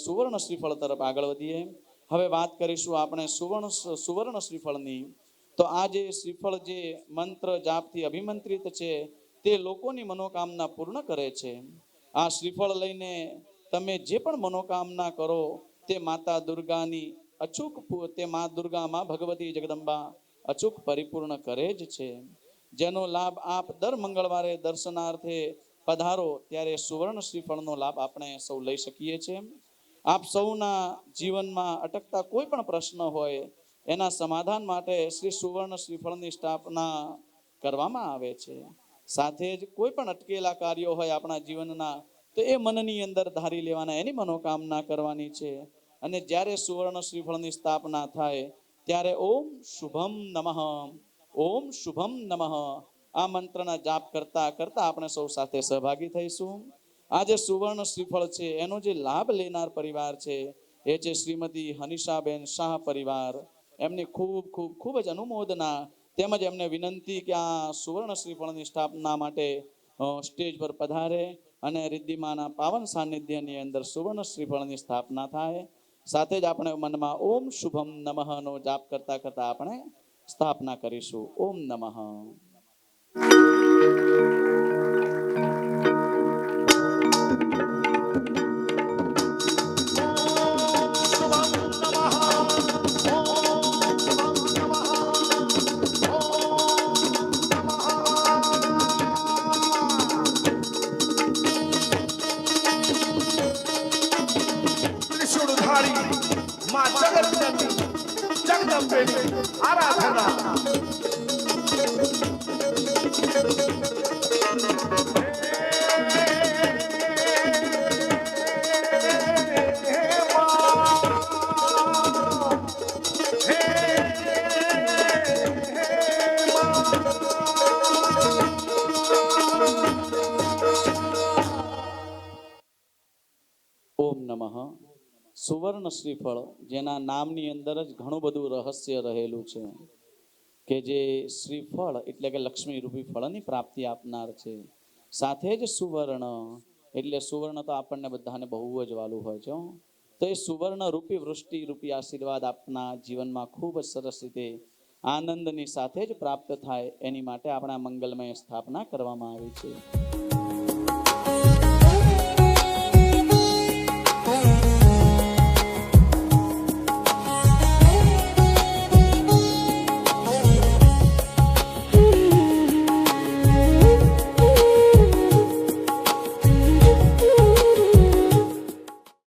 સુવર્ણ શ્રીફળ તરફ આગળ વધીએ. હવે વાત કરીશું આપણે સુવર્ણ શ્રીફળની. તો આ જે શ્રીફળ જે મંત્ર જાપથી અભિમંત્રિત છે તે લોકોની મનોકામના પૂર્ણ કરે છે. આ શ્રીફળ લઈને તમે જે પણ મનોકામના કરો તે માતા દુર્ગાની અચૂક તે મા દુર્ગા માં ભગવતી જગદંબા અચૂક પરિપૂર્ણ કરે જ છે. જેનો લાભ આપ દર મંગળવારે દર્શનાર્થે પધારો ત્યારે સુવર્ણ શ્રીફળનો લાભ આપણે સૌ લઈ શકીએ છીએ. આપ સૌના જીવનમાં અટકતા કોઈ પણ પ્રશ્ન હોય એના સમાધાન માટે શ્રી સુવર્ણ શ્રીફળની સ્થાપના કરવામાં આવે છે. સાથે જ કોઈ પણ અટકેલા કાર્યો હોય આપણા જીવનના તો એ મનની અંદર ધારી લેવાના, એની મનોકામના કરવાની છે. અને જ્યારે સુવર્ણ શ્રીફળની સ્થાપના થાય ત્યારે ઓમ શુભમ નમઃ, ઓમ શુભમ નમઃ આ મંત્રના જાપ કરતા કરતા આપણે સૌ સાથે સહભાગી થઈશું. આ જે સુવર્ણ શ્રીફળ છે એનો જે લાભ લેનાર પરિવાર છે એ છે શ્રીમતી હનિષાબેન શાહ પરિવાર. એમની ખૂબ ખૂબ ખૂબ જ અનુમોદના તેમજ એમને વિનંતી કે આ સુવર્ણ શ્રીફળની સ્થાપના માટે સ્ટેજ પર પધારે અને રિદ્ધિમાના પાવન સાનિધ્યની અંદર સુવર્ણ શ્રીફળની સ્થાપના થાય. સાથે જ આપણે મનમાં ઓમ શુભમ નમઃ નો જાપ કરતા કરતા આપણે સ્થાપના કરીશું. ઓમ નમઃ. આરાધના ઓમ નમઃ. સુવર્ણ શ્રીફળ જેના નામની અંદર જ ઘણું બધું રહસ્ય રહેલું છે કે જે શ્રીફળ એટલે કે લક્ષ્મી રૂપી ફળની પ્રાપ્તિ આપનાર છે. સાથે જ સુવર્ણ એટલે સુવર્ણ તો આપણને બધાને બહુ જ વાલું હોય છે. તો એ સુવર્ણ રૂપી વૃષ્ટિ રૂપી આશીર્વાદ આપના જીવનમાં ખૂબ જ સરસ રીતે આનંદની સાથે જ પ્રાપ્ત થાય એની માટે આપણા મંગલમય સ્થાપના કરવામાં આવી છે.